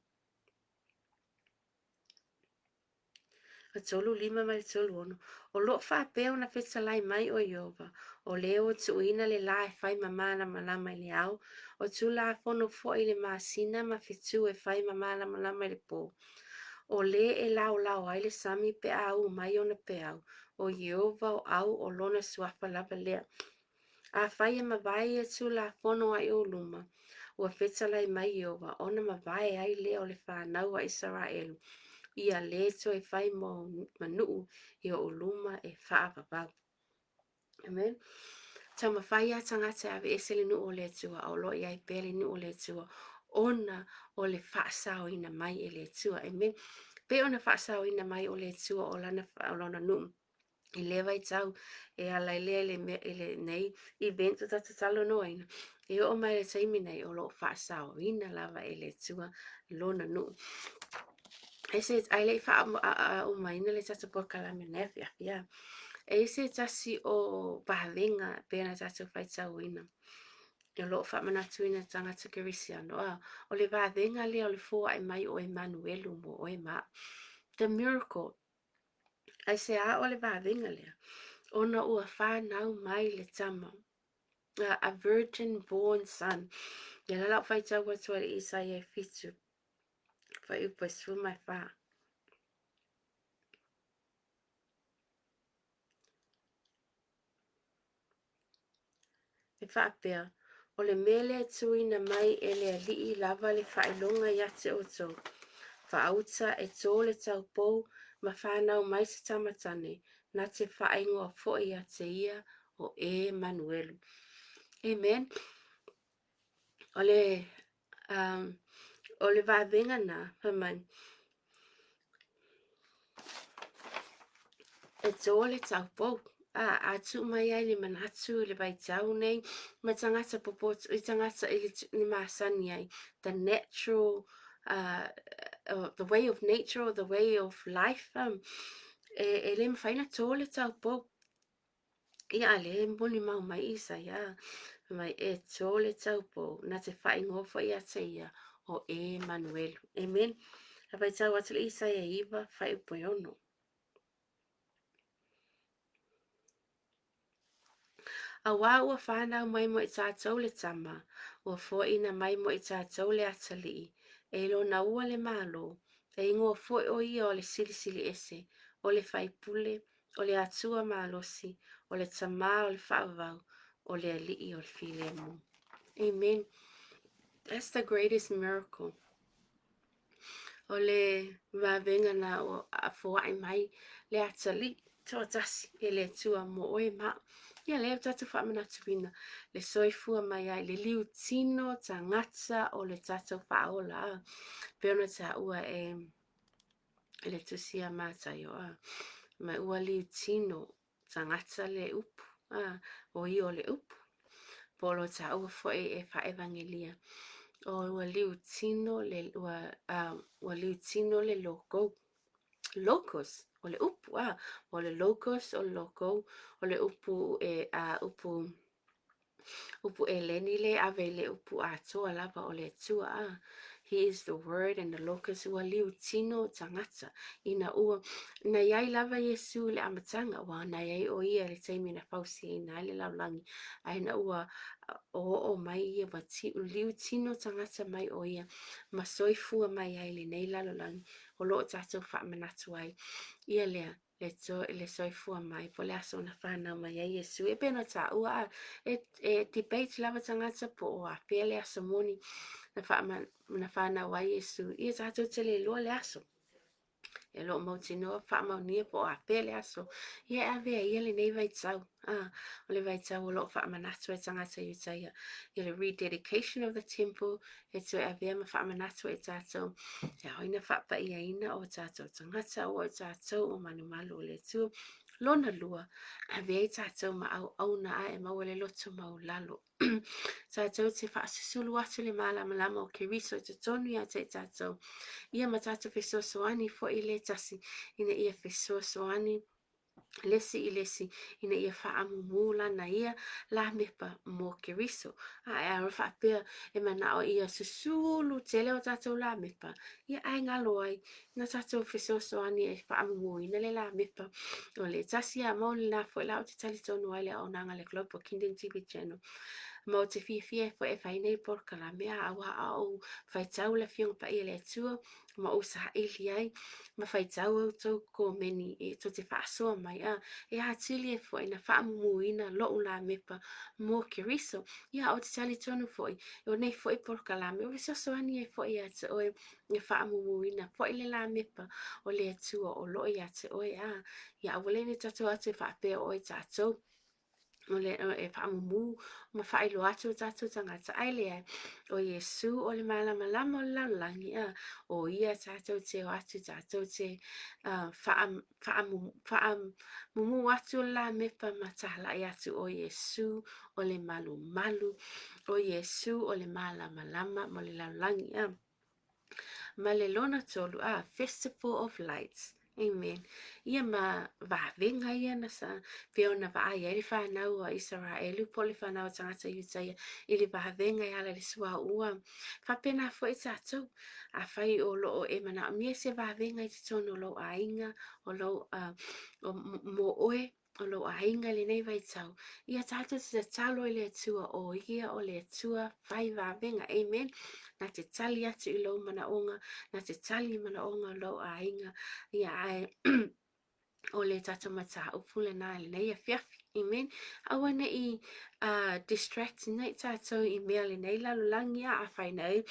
A tolu lima mai tolu ono. O lo whapea ona whetalai mai o Iova. O leo tuina le la e whai mamana malama I le au. O tu la fono fo I le masina ma fitu e whai mamana malama I le po. O le e lau lau ai le sami pe au mai ona pe au. O Iova o au o lona suafa lava lea. A whai e mawai e tu la fono ai o luma. Ua whetalai mai Iova. Ona mawai ai lea o le whanau a Israelu. Ia le to e whai mo manuu I o luma e whaapapau. Amen. Tau mawhai a tangata ave esele nu o le tua, o lo iai pele nu o le tua, ona o le whaasao ina mai e le tua. Amen. Pe ona whaasao ina mai o le tua o lana nu. I lewa I tau e ala lea le nei event o tata talo no aina. E o mai le taimi nei o lo whaasao ina lava e le tua lona nu. E se ai le wha o mai na le tata po kalame nefia. Yeah. E se tasi o bahawenga pena tata whai tau ina. E lo wha manatu ina tangata kerisiano. O le bahawenga le o le fua ai mai o Emmanuelu mo o ma. The miracle. Ai se a o le bahawenga lea. Ona ua whanau mai le tama. A virgin born son. E la lau whai tau watua le Isaiah fitu. Whai upa su mai wha. E whaapea, o le mele tuina mai e le alii lava le whaelonga ia te o tō. Whaauta e tō le tau pou ma whanau mai se tamatane na te whaengo a fōi a te ia o Emmanuelu. Amen. O le vāwenga nā, haman, e tō le tau pou. a tu mai ai le manatu le vai tau nei ma tangata popoto I tangata I masani ai the natural the way of nature or the way of life e le mawhaina tōle tau po ia le mboni mau mai isa ia mai e tōle tau po na te whai ngofo ia te ia o Emmanuel amen la vai tau atale isa ia iwa whai upo ono a wā ua whānau mai mo I tātou le tama, ua fōina mai mo I tātou le atali, e lo na ua le malo, e ingoa fōi o ia o le silisili ese, o le whaipule, o le atua malosi, o le tama o le whaavau, o le alii o le filemu. Amen. That's the greatest miracle. O le wawenga na o a fōai mai le atali, tō tasi e le tua mo oe ma. Ia leo tatu whaamanatuina, le soifua mai ai, le liu tino ta ngata o le tatu whaola. Peona ta ua le tusia mātai o mai ua liu tino ta ngata le upu, o I o le upu. Polo ta ua foe e whaevangelia. O ua liu tino le ua liu tino le loko. Locus o le upu o le locus o le loko o le upu upu leni le ave le upu atoa lava o le tua he is the word and the locus ua liu tino tangata ina ua na iai lava Yesu le amatanga wa na iai o ia le taimi na pausi ina le laulangi aina ua o mai ia wa liu tino tangata mai o ia ma soifua mai ai le nei laulangi o loo tātou whaamanatu ai ia lea le soifua mai po le aso na whanau mai ai Yesu e pena tā ua e debate lava tangata po o Afele aso moni na whanau ai Yesu ia tātou te le loa le aso e lo mau tino whaamaunia po Afele aso ia avea ia le nei vai tau o le vai tau o lo whaamanatu e tangata iutaia ia le rededication of the temple e tu e avea ma whaamanatu e tātou te hoina whapa ia ina o tātou tangata o tātou o manumalu o le tu lona lua avea I tātou ma au na a e mau le loto mau lalo tātou te whaasusulu atu le malama o ke riso te tonu ia te tātou ia ma tātou fesoasoani fo I le tasi ina ia fesoasoani lesi I lesi ina ia whaamumula na ia la mepa mo ke riso e ara whaapea e mana o ia susulu te leo tātou la mepa ia ai ngalo ai na tātou fesoasoani e whaamumu ina le la mepa o le tasi a mauni la fo la o te tali tonu ai le au nanga le Global Kingdom TV channel mo te fia fo e whainei por ka la mea awa au whaitau le fiong pa I le tua ma o sa ili ai ma whaitau au tau ko meni e to te whaasoa mai e atili e fo ina whaamumu ina lo la mepa mo ke riso ia o te tali tonu fo I o nei fo I por ka la mea o visosoani e fo I ate oe e whaamumu ina fo I le la mepa o le tua o lo I ate oe ia awalene tatou ate whaapea oe tatou o le e whaamumu ma whaelo atu tātou tangata ai lea o Yesu o le malama o laulangi o ia tātou te o atu tātou te whaamumu atu la mepa matala I atu o Yesu o le malu o Yesu o le malama mo le laulangi ma le lona tolu Festival of Lights. Amen. Ia ma vavenga ia na sa peona va ai le whanau a Israelu po le whanau tangata Iutaia I le vavenga ia le sua ua. Whapena fo I tātou a whai o lo o e mana mia se vavenga I te tono lo a inga o lo mo oe o lo a inga le nei vai tau. Ia tātou te talo I le tua o ia o le tua whai vavenga. Amen. Na te tali atu I lo mana onga, na te tali mana onga lo a inga, ia ai o le tata mata upule na le nei a fiafi, amen. Awa na I distract nei tātou I mea le nei lalulangi a whainau,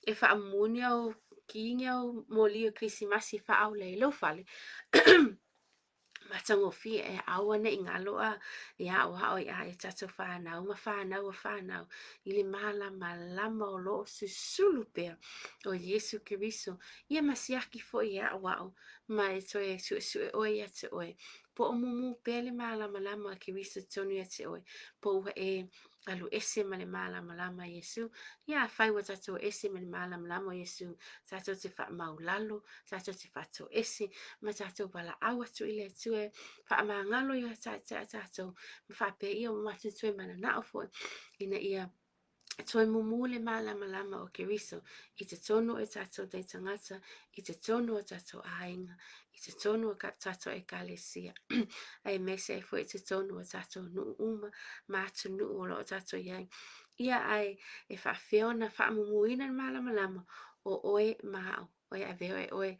e whaamuni au ki inga o mo lia krisimasi whaau le lo fale. matango fia e aua ne ingaloa e aua o ia e tato whanau ma whanau i le malama o loo susulu pea o Yesu Kiriso ia masiaki fo i aua o ma e toe su e oe ia te oe po o mumu pea le malama a Kiriso tonu ia te oe po ua e alu ese ma le malama Yesu ia whai wa tato ese ma le malama Yesu tato te wha maulalo tato te whato ese ma tato wala awa tu ile tue wha amangalo ia tato ma wha pe ia o matu tue mana nao fo ina ia Toi mumule malama o Keriso, i te tono e tato de tangata, i te tono o tato ainga, i te tono o tato e kalesia. Ai mese e fo i te tono o tato nuu uma, matu nuu o lo o tato iai. Ia ai e wha whiona wha mumuina malama o oe mao, oe a veo e oe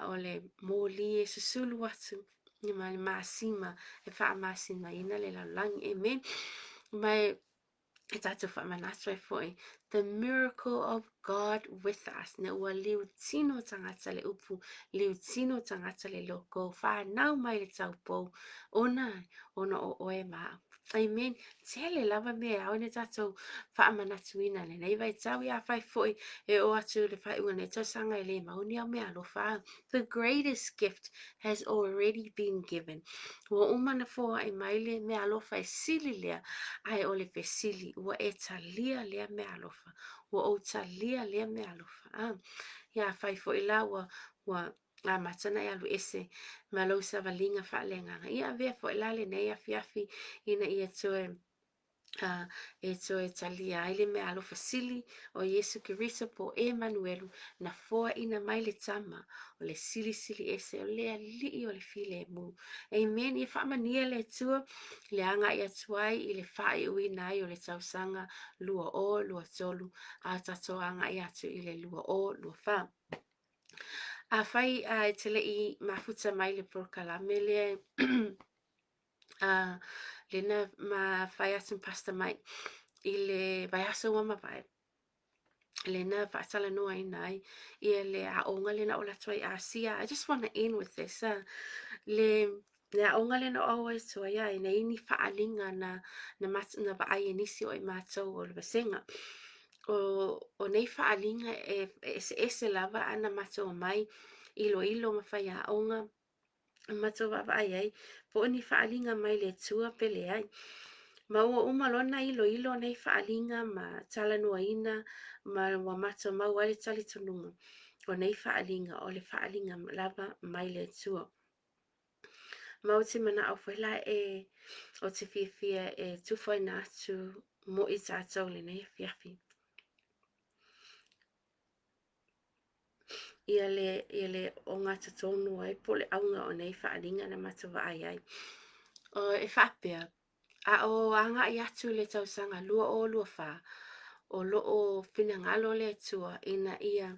o le mōli e susulu watu. Ni mai masima, e wha masima ina le laulangi, amen. Mai e tato whamanatwa e foi. The miracle of God with us. Ne ua liu tino tangata le upu, liu tino tangata le loko, whanau mai le taupou, ona o oe maa. Amen. Tele lava mea au ne tato whamanatuina le nei vai tau ia whai foi e o atu le whai ua ne tau sanga e le mauni au mea lo wha. The greatest gift has already been given. Ua umana foa e maile mea lo whai sili lea ai o le pesili ua e talia lea me alofa ua o talia lea me alofa ia fai fo ila ua a matana e alu ese ma lo sa valinga fa lenga ia vea fo ila le nei afiafi ina ia toe e toe talia ai le me alofa sili o Yesu Kiriso po Emanuelu na foa ina mai le tama o le sili ese o lea lii o le file mu amen ia whamania le tua le anga ia tuai i le whae ui nai o le tausanga lua o lua tolu a tato anga ia tu i le lua o lua wha a whai e tele i mafuta mai le prokalame le lena ma whai atum pasta mai i le vai aso wa mawai lena whaatala noa i nai ia le a onga lena o la toi a sia. I just want to end with this le a onga lena o always toa ia ina ini whaalinga na vaai e nisi o i mātou o le basenga o nei whaalinga e lava ana mātou mai ilo ma whai a onga mātou vaai ai po ni whaalinga mai le tua pele ai ma ua umalona ilo nei whaalinga ma tala nuaina ma wa mata mau ale tali tununga o nei whaalinga o le whaalinga lava mai le tua. Mau te mana au whaila o te whiawhia e tufai nā atu mo i tātou le nei whiawhi. Ia le o ngata tonu ai po le aunga o nei whaalinga na mata wa ai. O e whapea. A o anga i atu le tausanga lua o lua wha. O loo pinangalo le tua ina ia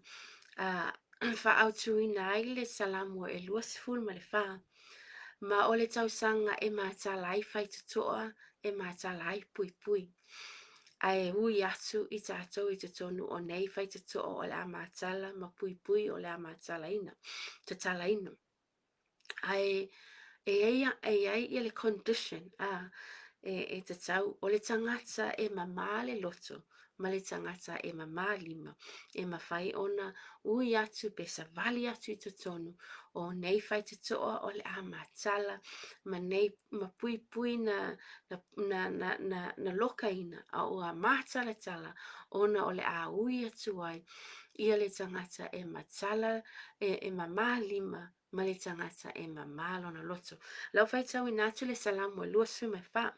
wha autu ina ai le salamu e lua sifuru ma le wha. Ma o le tausanga e mātala ai whai tutoa e mātala ai pui. Ai ui atu i tātou i te tonu o nei whai tutoa o le a mātala ma pui o le a mātala ina. Te tala ina. Ai ai i le condition e te tau o le tangata e mamā le loto ma le tangata e mamā lima e mawhai ona ui atu pe sa vali atu i te tonu o nei whai te toa o le a mātala ma nei ma pui na loka ina a o a mātala tala ona o le a ui atu ai ia le tangata e matala e mamā lima ma le tangata e mamalo na loto. Lau whai tau i nātu le salamu e lua sume wha.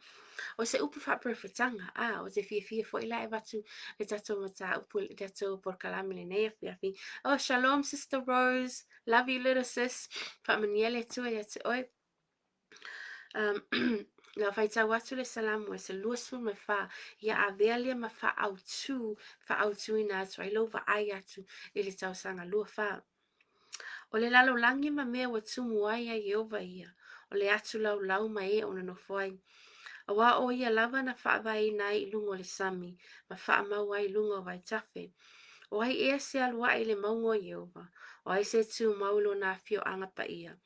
O se upu wha perfetanga, o te fia fo ila e watu le tatou mata upu le tatou porkalame le nei fiafi. Oh, shalom, Sister Rose. Love you, little sis. Wha maniele tua ia te oi. Lau whai tau atu le salamu e se lua sume wha. Ia a vealia ma wha autu i nātu. Ai lau wa ai atu i le tau sanga lua wha. O le lalo langi ma mea wa tumu ai a Yehova ia. O le atu lau ma e ona no fwai. A wā o ia lava na whaavai nai i lungo le sami. Ma wha mau ai lungo vai tafe. O ai ea se alua i le maungo Yehova. O ai se tu maulo na fio anga pa ia.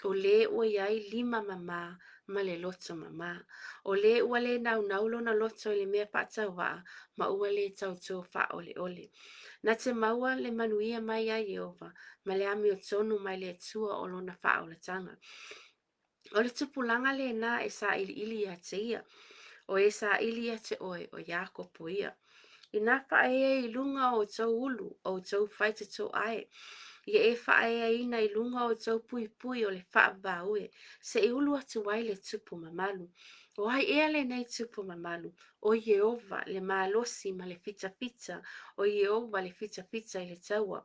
O le ua iai 5 mama ma le loto mama. O le ua le nau lona loto i le mea paatauaa ma ua le tautō faaole ole. Na te maua le manuia mai a Iova ma le ami o tonu mai le tua o lona faaoletanga. O le tupulanga le na e sa ili ia te ia. O e sa ili ia te oe o Iakopo ia. I nā whae i lunga o tau ulu o tau whaita tau ai. I e whae ina i lunga o tau pui pui o le wha ue. Se i ulu atu wai le tupu mamalu. O ai ea le nei tupu mamalu. O Yehova le maalosi ma le fita fita. O Yehova le fita fita i le taua.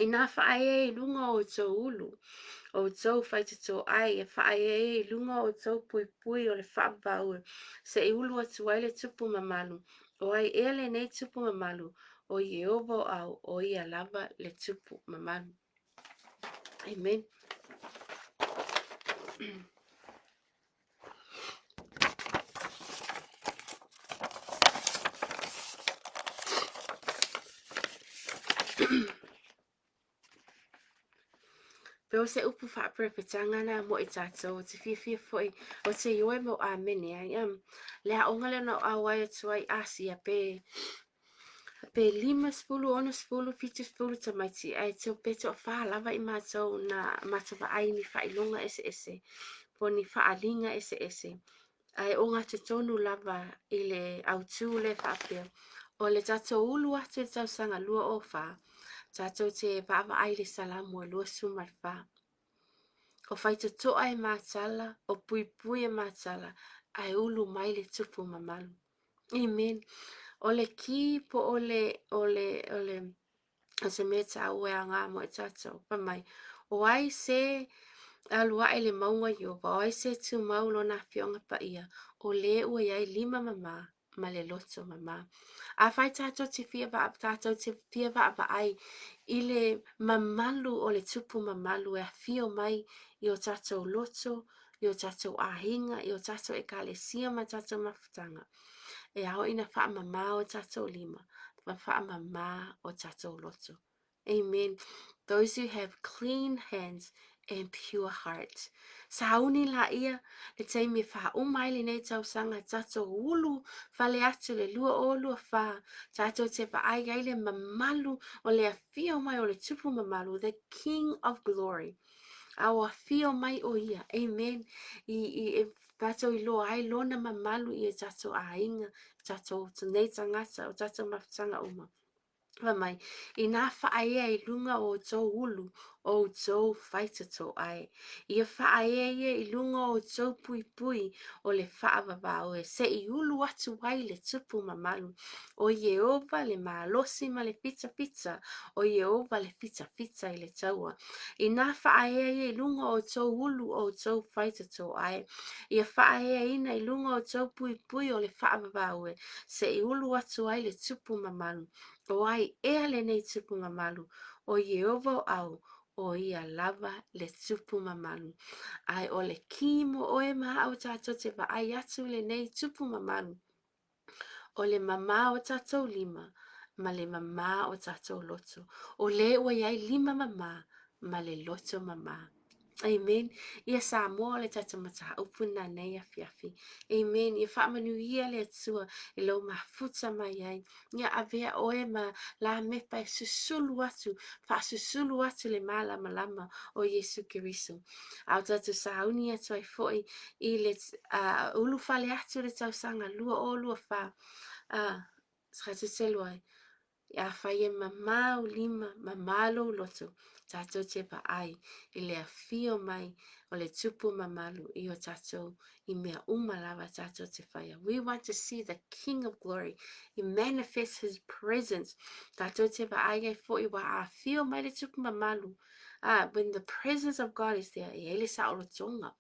I nā whae i lunga o tau ulu. O tau whaita tau ai e whae i lunga o tau pui pui o le wha ue. Se i ulu atu wai le tupu mamalu. O ai ele nei tupu mamalu, o Yehova au o ia lava le tupu mamalu. Amen. Pero se upu wha prepetanga na mo i tātou, o te fia foi, o te ioe mo amene ai am. Lea ongale na awai atuai asi a pe 5 10 10 tamaiti ai te peto fa lava I mātou na mātou ai ni wha ilonga ese po ni wha alinga ese ai o ngā te tonu lava I le autu le whapea o le tātou ulu atu tau sanga lua o wha tātou te pāwa ai le salamu e lua sumar wha o whaita toa e mātala o pui pui e mātala ai ulu mai le tupu mamalu. Amen. O le ki po o se meta ue a ngā mo e tātou. Pamai, o ai se alua e le maunga Iova, o ai se tu maulo na fionga pa ia, o le ua iai 5 mama, ma le loto mama. A whai tātou te fia wa ap tātou te fia wa apa ai, I le mamalu o le tupu mamalu e a fio mai I o tātou loto, I o tātou ahinga, I o tātou e ka le sia ma tātou mafutanga. E ao ina wha mama o tātou 5, ma wha mama o tātou loto. Amen. Those who have clean hands and pure hearts. Sa hauni la ia, le tei me wha umai le nei tau sanga tātou ulu, whale atu le lua o lua wha, tātou te pa ai gai le mamalu o le a fio mai o le tupu mamalu, the King of Glory. Awa fio mai o ia, amen. I tātou I loa ai lona mamalu I tātou a inga, tātou nei tangata o tātou mafutanga uma. Mai, I nā whaea I lunga o tō ulu o tō whaita tō ai. I whaea I lunga o tō pui pui o le whaavavao e se I ulu atu wai le tupu mamalu. O Yehova le maalosi ma le pita pita. O Yehova le pita pita I le taua. I nā whaea I lunga o tō ulu o tō whaita tō ai. I whaea ina I lunga o tō pui pui o le whaavavao e se I ulu atu wai le tupu mamalu. O ai ea le nei tupu mamalu, o Yehova au, o ia lava le tupu mamalu. Ai o le kimo o e maa au tātou te wa ai atu le nei tupu mamalu. O le mama o tātou 5, ma le mama o tātou loto. O le ua iai 5 mama, ma le loto mama. Amen. Ia sa moa le tata mata upuna nei a fiafi. Amen. Ia whaamanu ia le atua I lau mafuta mai ai. Ia avea oe ma la mepa e susulu atu. Wha susulu atu le malama lama o Yesu Kiriso. Au tatu sa hauni atu ai foi I le ulu fale atu le tau sanga lua o lua wha. Skatu te luai. Ia whaie mama o 5, mama lo loto. Tātou te pa ai I le a fio mai o le tupu mamalu I o tātou I mea umalawa tātou te whaia. We want to see the King of Glory. He manifests His presence. Tātou te pa ai gai fo I wa a fio mai le tupu mamalu. When the presence of God is there, I ele sa o lo tonga.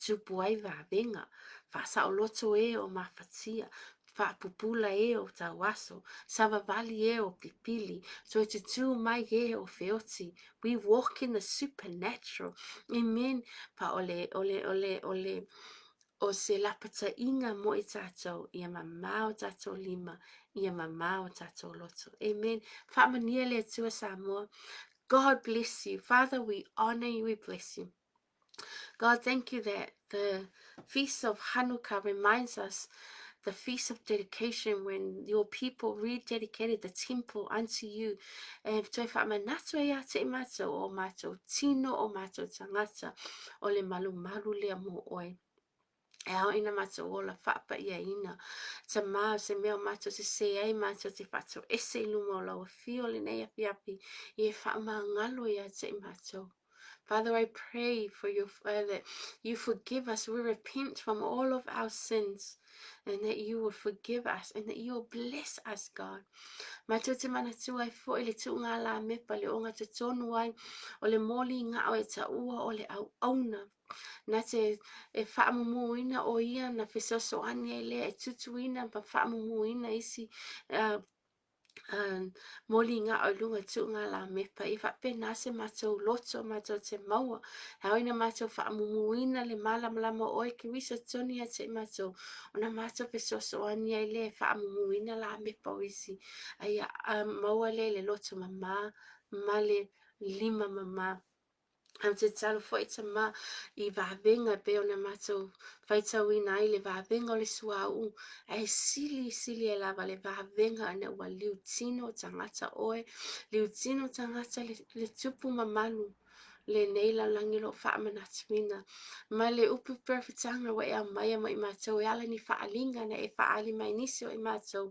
Tupu ai wa venga. Fa sa o loto e o mawhatia. Fa pupula e o tawaso, savavali e o pipili, so te tu mai e o feoti. We walk in the supernatural. Amen. Pa o se lapata inga mo I tātou, ia mamā o tātou 5, ia mamā o tātou loto. Amen. Fa mania le tua sa moa. God bless you. Father, we honor you, we bless you. God, thank you that the Feast of Hanukkah reminds us the Feast of Dedication when your people rededicated the temple unto you. And to whaamanato ia te imato o mato tino o mato tangata o le malu malu lea mo oe. E hao ina mato o la whaapa ia ina. Ta maa se mea mato se ai mato te whato ese iluma o lau fio le nei api api. I e whaama ngalo ia te imato. Father, I pray for you that you forgive us. We repent from all of our sins and that you will forgive us and that you will bless us, God. Matote mana tuai fo ele tu ngā la mepa le o ngā te tonu ai o le moli ngā o e ta ua o le au auna. Na te e whaamumuina o ia na whisoso ani e lea e tutuina pa whaamumuina isi moli ngā o lunga tu ngā la mepa I whape nase mātou loto mātou te maua haoina mātou whaamumuina le malamalama oe ki wisa toni a te mātou ona mātou pe sosoani ai le whaamumuina la mepa o isi ai maua le loto mama male lima mama am te talo fo I tama I wawenga pe ona mātou whaitau ina ai le wawenga o le suau ai sili e lava le wawenga ana ua liu tino tangata oe liu tino tangata le tupu mamalu le neila langi lo whaamanatuina ma le upu perfitanga wa ea maia mo I mātou e ala ni whaalinga na e whaali mai nisi o I mātou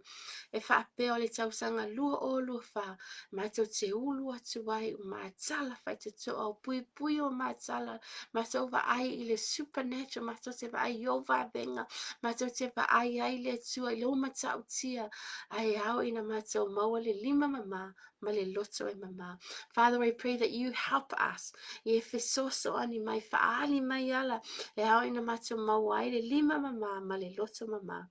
e whaapea o le tausanga lua o lua wha mātou te ulu atu ai mātala whai te toa o pui pui o mātala mātou wa ai I le supernatural mātou te wa ai o wawenga mātou te wa ai le tua I le umata utia ai au ina mātou maua le lima mama ma le loto e mama. Father, I pray that you help us I e fesoso ani mai whaali mai ala e au ina mātou maua ai le lima mama ma le loto mama.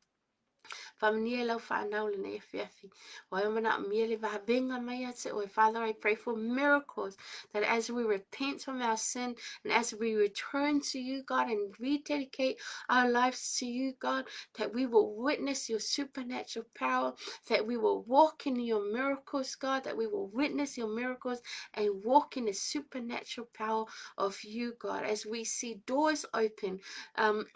Famnia lau whanau le nei awhiawhi. Wai omana mia le wahabenga mai ate oi. Father, I pray for miracles that as we repent from our sin and as we return to you, God, and rededicate our lives to you, God, that we will witness your supernatural power, that we will walk in your miracles, God, that we will witness your miracles and walk in the supernatural power of you, God, as we see doors open,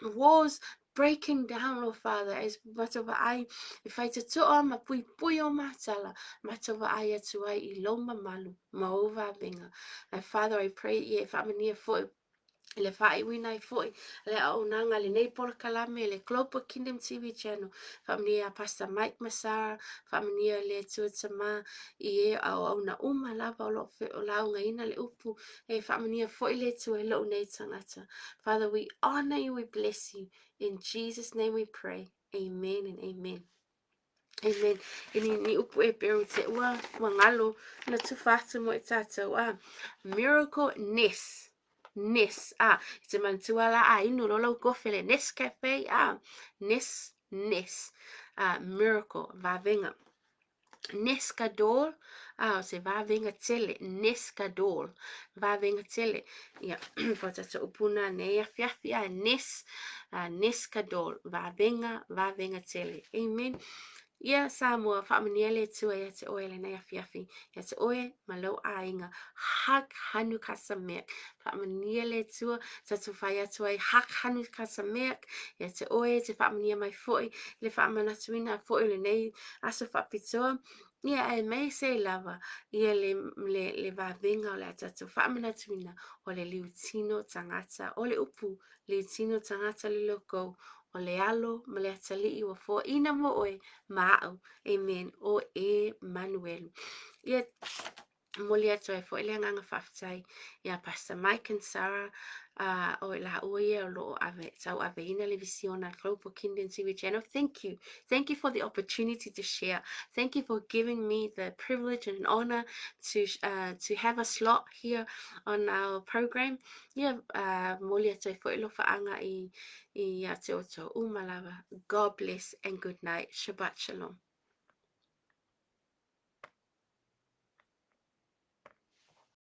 walls breaking down, oh Father, as whatever I, if I to ma pui pui o matala, whatever I atu ai I loma malu, ma ova benga. And Father, I pray, if I'm near for le whai wina I foi le au nanga le nei pola kalame le Global Kingdom TV channel whamnia Pastor Mike Masara whamnia le tuatama I e au na lava o lo launga ina le upu e whamnia foi le tu e lo nei tangata. Father, we honor you, we bless you. In Jesus' name we pray. Amen and amen. Amen. Ini ni upu e peru te ua ngalo na tufata mo e tātou miracle ness. Ness. Te mantuala inu lolo kofele Ness Cafe. Ness. Miracle. Vavenga. Nescadol, se vavenga tele, Nescadol, vavenga tele, ja, pota te upuna nea fiafia, Nescadol, vavenga tele, amen. Ia Samoa whaamaniele tua ia te oe le nea fiafi, ia te oe malo ainga, hak hanu kasamek, whaamaniele tua, tatu whai atu ai, hak hanu kasamek, ia te oe te whaamania mai foi, le whaamanatuina foi le nei aso whapitoa, ia e mei se lava, ia le vavenga o le atatu whaamanatuina o le liutino tangata, o le upu liutino tangata li loko, o le alo ma le atali ua fo ina mo oe maau, amen, o e Manuel. Ia moli atu e fo ele nganga whaftai, ia Pastor Mike and Sarah, o la oia o lo ave, tau ave ina le visiona Global Kingdom TV channel. Thank you. Thank you for the opportunity to share. Thank you for giving me the privilege and honor to have a slot here on our program. Ia moli atu e fo elo whaanga I ate oto umalava. God bless and good night. Shabbat shalom.